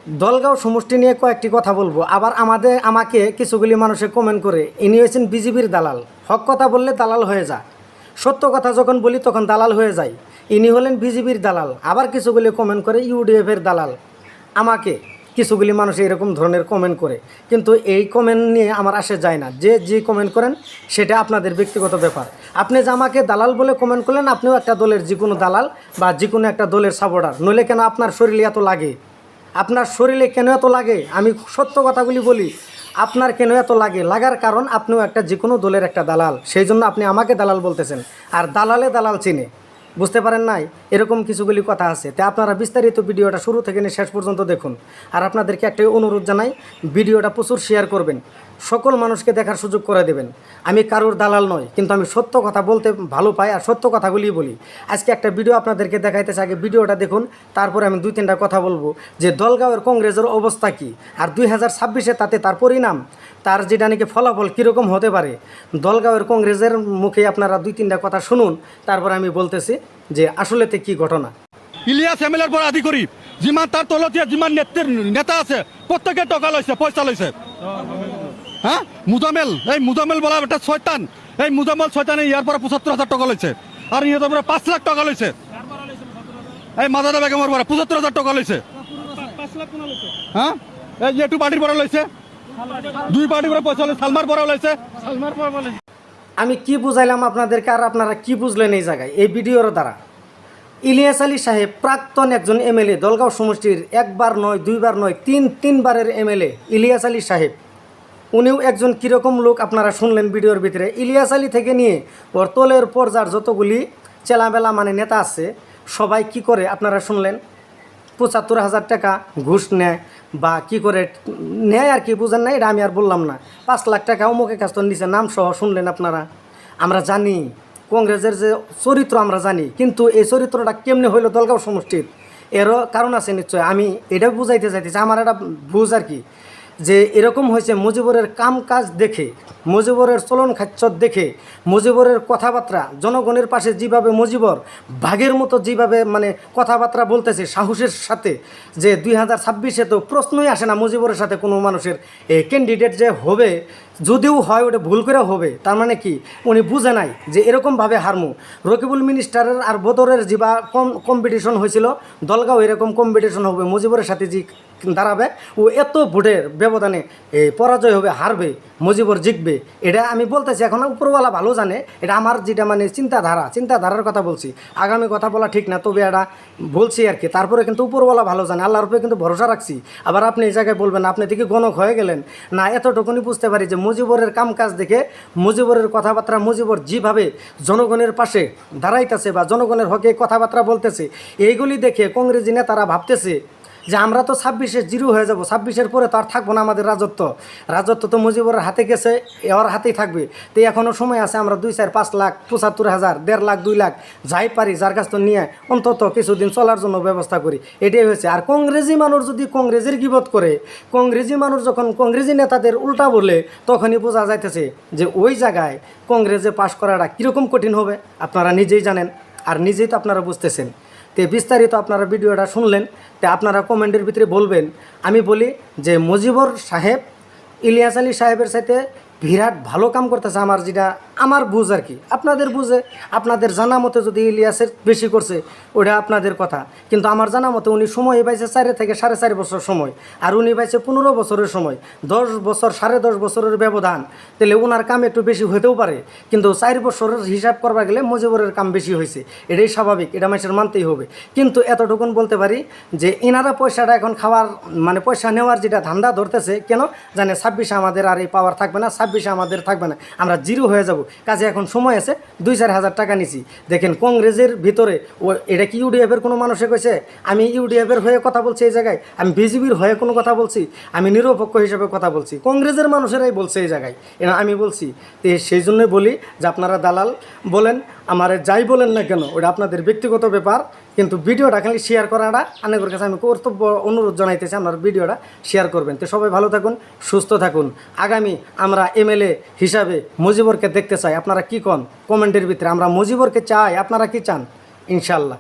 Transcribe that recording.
দলগাঁও সমষ্টি নিয়ে কয়েকটি কথা বলবো। আবার আমাকে কিছুগুলি মানুষে কমেন্ট করে ইনি হয়েছেন বিজেপির দালাল। হক কথা বললে দালাল হয়ে যায়, সত্য কথা যখন বলি তখন দালাল হয়ে যায়। ইনি হলেন বিজেপির দালাল। আবার কিছুগুলি কমেন্ট করে ইউডিএফের দালাল। আমাকে কিছুগুলি মানুষ এরকম ধরনের কমেন্ট করে, কিন্তু এই কমেন্ট নিয়ে আমার আসে যায় না। যে কমেন্ট করেন সেটা আপনাদের ব্যক্তিগত ব্যাপার। আপনি যে আমাকে দালাল বলে কমেন্ট করলেন, আপনিও একটা দলের যে কোনো দালাল বা যে কোনো একটা দলের সাপোর্টার। নইলে কেন আপনার শরীরে এত লাগে? আপনার শরীরে কেন এত লাগে? আমি সত্য কথাগুলি বলি, আপনার কেন এত লাগে? লাগার কারণ আপনিও একটা যে কোনো দলের একটা দালাল, সেই জন্য আপনি আমাকে দালাল বলতেছেন। আর দালালে দালাল চিনে, বুঝতে পারেন নাই? এরকম কিছুগুলি কথা আছে। তাই আপনারা বিস্তারিত ভিডিওটা শুরু থেকে নিয়ে শেষ পর্যন্ত দেখুন। আর আপনাদেরকে একটাই অনুরোধ জানাই, ভিডিওটা প্রচুর শেয়ার করবেন, সকল মানুষকে দেখার সুযোগ করে দেবেন। আমি কারোর দালাল নই, কিন্তু আমি সত্য কথা বলতে ভালো পাই আর সত্য কথাগুলি বলি। আজকে একটা ভিডিও আপনাদেরকে দেখাইতেছে, আগে ভিডিওটা দেখুন, তারপরে আমি 2-3টা কথা বলবো যে দলগাঁওয়ের কংগ্রেসের অবস্থা কী, আর 2026-এ তাতে তার পরিণাম, তার যেটা নাকি ফলাফল কীরকম হতে পারে। দলগাঁওয়ের কংগ্রেসের মুখে আপনারা 2-3টা কথা শুনুন, তারপর আমি বলতেছি যে আসলেতে কি ঘটনা। ইলিয়াস এমএলএর পর আদি করি যিমান তার তলতীয়া যিমান নেতা আছে প্রত্যেকে টকা লৈছে, পয়সা লৈছে। হ্যাঁ, মুজামেল বলা একটা শয়তান, এই মুজামেল শয়তানে ইয়ার পরে 75,000 টাকা লৈছে। আর ইহঁতৰ পৰা 5 লাখ টাকা লৈছে। এই মাজাদা বেগমৰ পৰা 75,000 টাকা লৈছে। হ্যাঁ, এই এইটো পাৰ্টিৰ পৰা লৈছে, 2 পাৰ্টিৰ পৰা পয়সা লৈছে, সালমাৰ পৰা লৈছে। আমি কি বুঝাইলাম আপনাদেরকে, আর আপনারা কি বুঝলেন এই জায়গায় এই ভিডিওর দ্বারা? ইলিয়াস আলী সাহেব প্রাক্তন একজন এমএলএ, দলগাঁও সমষ্টির একবার নয়, দুইবার নয়, তিনবারের এমএলএ ইলিয়াস আলী সাহেব। উনিও একজন কীরকম লোক আপনারা শুনলেন ভিডিওর ভিতরে। ইলিয়াস আলী থেকে নিয়ে ওর তলের পর্যার যতগুলি চেলাবেলা মানে নেতা আছে, সবাই কি করে আপনারা শুনলেন। 75,000 টাকা ঘুষ নেয় বা কি করে নেয় আর কি বুঝেন না, এটা আমি আর বললাম না। 5 লাখ টাকা অমুকের কাছ থেকে নিচে নাম সহ শুনলেন আপনারা। আমরা জানি কংগ্রেসের যে চরিত্র আমরা জানি, কিন্তু এই চরিত্রটা কেমনে হইলো দলগাঁও সমষ্টির, এরও কারণ আছে নিশ্চয়। আমি এটা বুঝাইতে চাইতেছি, আমার এটা বুঝ আর কি, যে এরকম হয়েছে মুজিবরের কাম কাজ দেখে, মুজিবরের চলন খাচ্ছত দেখে, মুজিবরের কথাবার্তা, জনগণের পাশে যেভাবে মুজিবর বাঘের মতো যেভাবে মানে কথাবার্তা বলতেছে সাহসের সাথে, যে 2026-এ তো প্রশ্নই আসে না মুজিবরের সাথে কোনো মানুষের ক্যান্ডিডেট যে হবে, যদিও হয় ওটা ভুল করে হবে, তার মানে কি উনি বুঝে নাই যে এরকমভাবে হারমু। রকিবুল মিনিস্টারের আর বদরের যেবা কম্পিটিশন হয়েছিল, দলগাঁও এরকম কম্পিটিশন হবে মুজিবরের সাথে যে দাঁড়াবে, ও এত ভোটের ব্যবধানে পরাজয় হবে, হারবে, মুজিবর জিতবে। এটা আমি বলতেছি, এখন উপরওয়ালা ভালো জানে, এটা আমার যেটা মানে চিন্তাধারার কথা বলছি। আগামী কথা বলা ঠিক না, তবে এটা বলছি আর কি। তারপরে কিন্তু উপরওয়ালা ভালো জানে, আল্লাহর উপরে কিন্তু ভরসা রাখছি। আবার আপনি এই জায়গায় বলবেন আপনি থেকে গণক হয়ে গেলেন না, এতটুকুনি বুঝতে পারি যে মুজিবরের কামকাজ দেখে, মুজিবরের কথাবার্তা, মুজিবর যেভাবে জনগণের পাশে দাঁড়াইতেছে বা জনগণের হকে কথাবার্তা বলতেছে, এইগুলি দেখে কংগ্রেসি নেতারা ভাবতেছে যে আমরা তো 26-এ জিরো হয়ে যাব, 26-এর পরে তো আর থাকবো না আমাদের রাজত্ব তো মুজিবরের হাতে গেছে, ওর হাতেই থাকবে। তো এখনও সময় আছে, আমরা 2, 4, 5 লাখ, 75,000, 1.5 লাখ, 2 লাখ যাই পারি যার কাছ তো নিয়ে অন্তত কিছুদিন চলার জন্য ব্যবস্থা করি, এটাই হয়েছে। আর কংগ্রেসি মানুষ যদি কংগ্রেসের গিবত করে, কংগ্রেসি মানুষ যখন কংগ্রেসি নেতাদের উল্টা বলে, তখনই বোঝা যাইতেছে যে ওই জায়গায় কংগ্রেসে পাশ করাটা কীরকম কঠিন হবে আপনারা নিজেই জানেন, আর নিজেই তো আপনারা বুঝতেছেন। তো বিস্তারিত আপনারা ভিডিওটা শুনলেন, তো আপনারা কমেন্টের ভিতরে বলবেন। আমি বলি যে মুজিবর সাহেব ইলিয়াস আলী সাহেবের সাথে বিরাট ভালো কাম করতেছে, আমার যেটা আমার বুঝ আর কি। আপনাদের বুঝে আপনাদের জানা মতে যদি ইলিয়াসের বেশি করছে ওটা আপনাদের কথা, কিন্তু আমার জানা মতে উনি সময় পাইছে 4 থেকে 4.5 বছর সময়, আর উনি পাইছে 15 বছরের সময়। 10 বছর 10.5 বছরের ব্যবধান, তাহলে ওনার কাম একটু বেশি হতেও পারে, কিন্তু 4 বছরের হিসাব করবা গেলে মুজিবরের কাম বেশি হয়েছে, এটাই স্বাভাবিক, এটা মানুষের মানতেই হবে। কিন্তু এতটুকুন বলতে পারি যে এনারা পয়সাটা এখন খাওয়ার মানে পয়সা নেওয়ার যেটা ধান্দা ধরতেছে, কেন জানে 26-এ আমাদের আর এই পাওয়ার থাকবে না, 26-এ আমাদের থাকবে না, আমরা জিরো হয়ে যাব। কাজে এখন সময় আছে, 2-4 হাজার টাকা নিছি। দেখেন কংগ্রেসের ভিতরে এটা কি ইউডিএফের কোনো মানুষে কইছে আমি ইউডিএফের হয়ে কথা বলছি এই জায়গায়, আমি বিজেপির হয়ে কোনো কথা বলছি, আমি নিরপেক্ষ হিসেবে কথা বলছি, কংগ্রেসের মানুষেরাই বলছে এই জায়গায়, এটা আমি বলছি। তো সেই জন্যই বলি যে আপনারা দালাল বলেন, আমার যাই বলেন না কেন, ওটা আপনাদের ব্যক্তিগত ব্যাপার, কিন্তু ভিডিওটা খালি শেয়ার করাটা অনেকের কাছে আমি কর্তব্য অনুরোধ জানাইতেছি, আপনার ভিডিওটা শেয়ার করবেন। তো সবাই ভালো থাকুন, সুস্থ থাকুন। আগামী আমরা এমএলএ হিসাবে মুজিবরকে দেখতে চাই, আপনারা কি কন কমেন্টের ভিতরে। আমরা মুজিবরকে চাই, আপনারা কি চান? ইনশাল্লাহ।